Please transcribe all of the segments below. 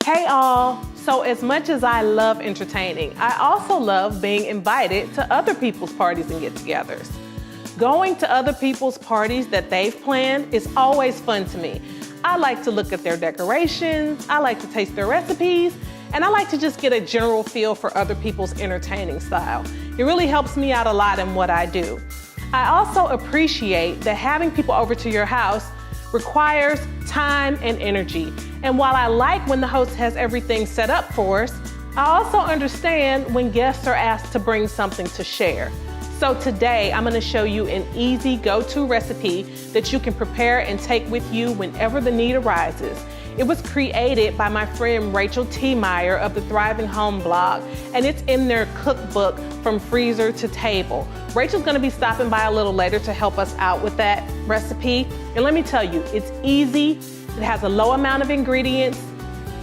Hey all! So as much as I love entertaining, I also love being invited to other people's parties and get-togethers. Going to other people's parties that they've planned is always fun to me. I like to look at their decorations, I like to taste their recipes, and I like to just get a general feel for other people's entertaining style. It really helps me out a lot in what I do. I also appreciate that having people over to your house requires time and energy. And while I like when the host has everything set up for us, I also understand when guests are asked to bring something to share. So today, I'm gonna show you an easy go-to recipe that you can prepare and take with you whenever the need arises. It was created by my friend Rachel Tiemeyer of the Thriving Home blog, and it's in their cookbook, From Freezer to Table. Rachel's gonna be stopping by a little later to help us out with that recipe. And let me tell you, it's easy, it has a low amount of ingredients,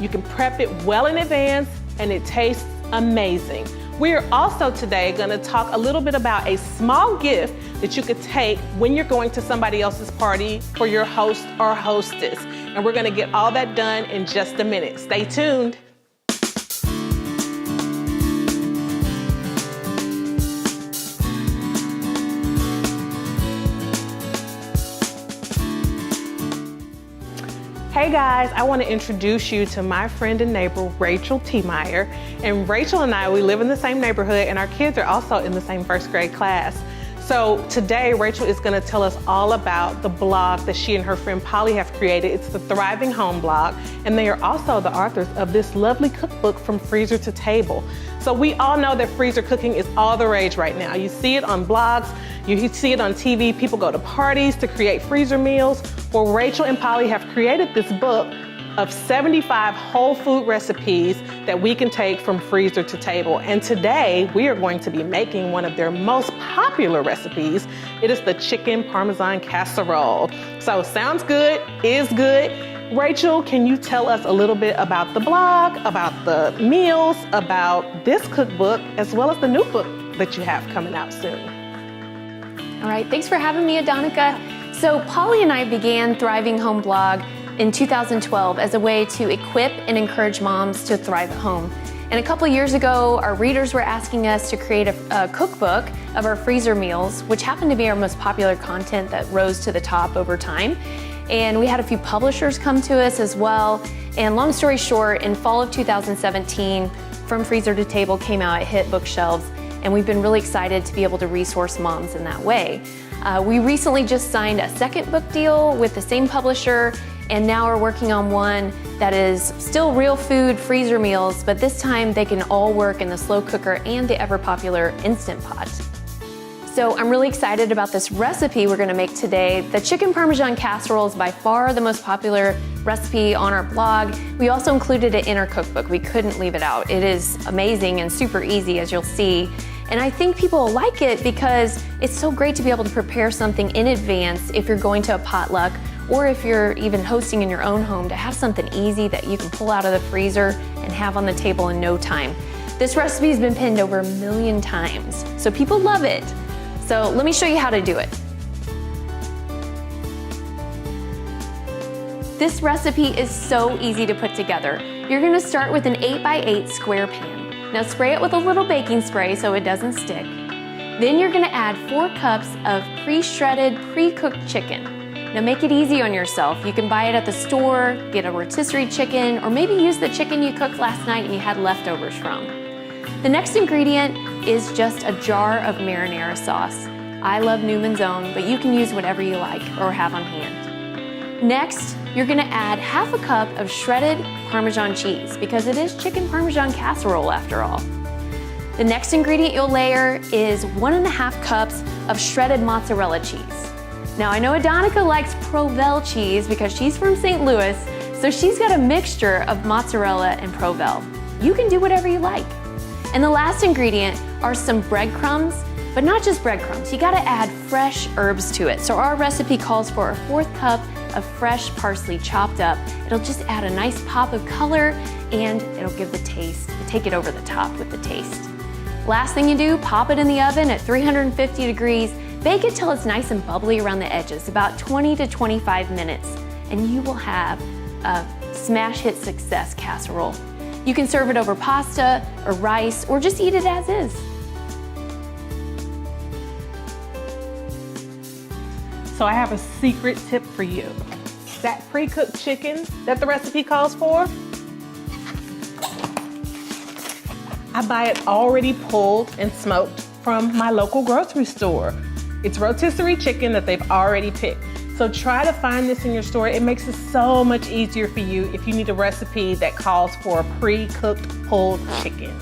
you can prep it well in advance, and it tastes amazing. We're also today gonna talk a little bit about a small gift that you could take when you're going to somebody else's party for your host or hostess. And we're gonna get all that done in just a minute. Stay tuned. Hey guys, I want to introduce you to my friend and neighbor, Rachel Tiemeyer. And Rachel and I, we live in the same neighborhood and our kids are also in the same first grade class. So today, Rachel is going to tell us all about the blog that she and her friend Polly have created. It's the Thriving Home blog, and they are also the authors of this lovely cookbook, From Freezer to Table. So we all know that freezer cooking is all the rage right now. You see it on blogs, you see it on TV, people go to parties to create freezer meals. Well, Rachel and Polly have created this book of 75 whole food recipes that we can take from freezer to table. And today we are going to be making one of their most popular recipes. It is the chicken Parmesan casserole. So sounds good, is good. Rachel, can you tell us a little bit about the blog, about the meals, about this cookbook, as well as the new book that you have coming out soon? All right, thanks for having me, Adonica. So Polly and I began Thriving Home blog in 2012 as a way to equip and encourage moms to thrive at home. And a couple years ago, our readers were asking us to create a cookbook of our freezer meals, which happened to be our most popular content that rose to the top over time. And we had a few publishers come to us as well. And long story short, in fall of 2017, From Freezer to Table came out, it hit bookshelves, and we've been really excited to be able to resource moms in that way. We recently just signed a second book deal with the same publisher, and now we're working on one that is still real food freezer meals, but this time they can all work in the slow cooker and the ever popular Instant Pot. So I'm really excited about this recipe we're gonna make today. The chicken Parmesan casserole is by far the most popular recipe on our blog. We also included it in our cookbook. We couldn't leave it out. It is amazing and super easy, as you'll see. And I think people will like it because it's so great to be able to prepare something in advance if you're going to a potluck, or if you're even hosting in your own home, to have something easy that you can pull out of the freezer and have on the table in no time. This recipe has been pinned over 1 million times, so people love it. So let me show you how to do it. This recipe is so easy to put together. You're gonna start with an 8x8 square pan. Now spray it with a little baking spray so it doesn't stick. Then you're gonna add 4 cups of pre-shredded, pre-cooked chicken. Now make it easy on yourself. You can buy it at the store, get a rotisserie chicken, or maybe use the chicken you cooked last night and you had leftovers from. The next ingredient is just a jar of marinara sauce. I love Newman's Own, but you can use whatever you like or have on hand. Next, you're gonna add 1/2 cup of shredded Parmesan cheese because it is chicken Parmesan casserole after all. The next ingredient you'll layer is 1.5 cups of shredded mozzarella cheese. Now I know Adonica likes Provel cheese because she's from St. Louis, so she's got a mixture of mozzarella and Provel. You can do whatever you like. And the last ingredient are some breadcrumbs, but not just breadcrumbs. You gotta add fresh herbs to it. So our recipe calls for a 1/4 cup of fresh parsley chopped up. It'll just add a nice pop of color and it'll give the taste, take it over the top with the taste. Last thing you do, pop it in the oven at 350 degrees. Bake it till it's nice and bubbly around the edges, about 20 to 25 minutes, and you will have a smash hit success casserole. You can serve it over pasta or rice, or just eat it as is. So I have a secret tip for you. That pre-cooked chicken that the recipe calls for, I buy it already pulled and smoked from my local grocery store. It's rotisserie chicken that they've already picked. So try to find this in your store. It makes it so much easier for you if you need a recipe that calls for a pre-cooked pulled chicken.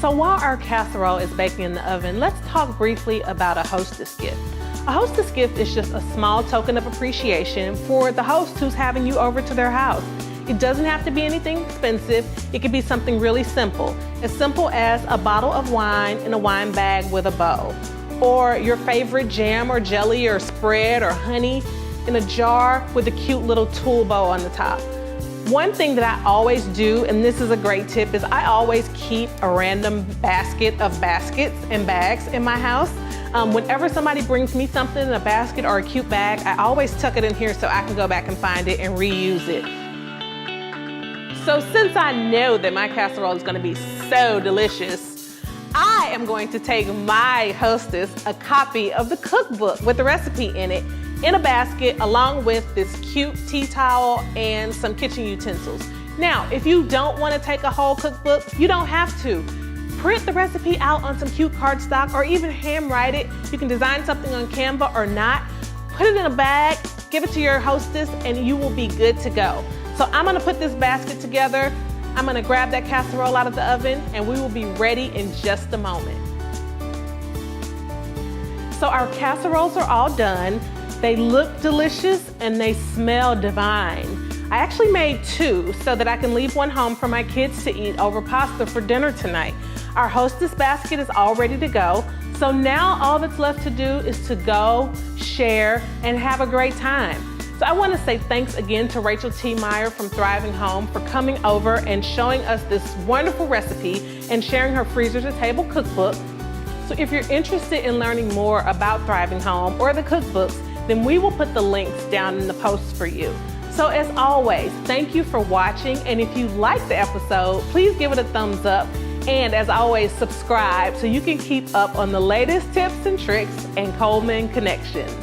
So while our casserole is baking in the oven, let's talk briefly about a Hostess gift. A Hostess gift is just a small token of appreciation for the host who's having you over to their house. It doesn't have to be anything expensive. It could be something really simple as a bottle of wine in a wine bag with a bow, or your favorite jam or jelly or spread or honey in a jar with a cute little tulle bow on the top. One thing that I always do, and this is a great tip, is I always keep a random basket of baskets and bags in my house. Whenever somebody brings me something in a basket or a cute bag, I always tuck it in here so I can go back and find it and reuse it. So since I know that my casserole is going to be so delicious, I am going to take my Hostess a copy of the cookbook with the recipe in it in a basket, along with this cute tea towel and some kitchen utensils. Now, if you don't want to take a whole cookbook, you don't have to. Print the recipe out on some cute cardstock or even handwrite it. You can design something on Canva or not. Put it in a bag, give it to your hostess, and you will be good to go. So I'm gonna put this basket together. I'm gonna grab that casserole out of the oven, and we will be ready in just a moment. So our casseroles are all done. They look delicious and they smell divine. I actually made 2 so that I can leave one home for my kids to eat over pasta for dinner tonight. Our Hostess basket is all ready to go. So now all that's left to do is to go, share, and have a great time. So I want to say thanks again to Rachel Tiemeyer from Thriving Home for coming over and showing us this wonderful recipe and sharing her Freezer to Table cookbook. So if you're interested in learning more about Thriving Home or the cookbooks, then we will put the links down in the posts for you. So as always, thank you for watching, and if you liked the episode, please give it a thumbs up, and as always, subscribe so you can keep up on the latest tips and tricks and Coleman connections.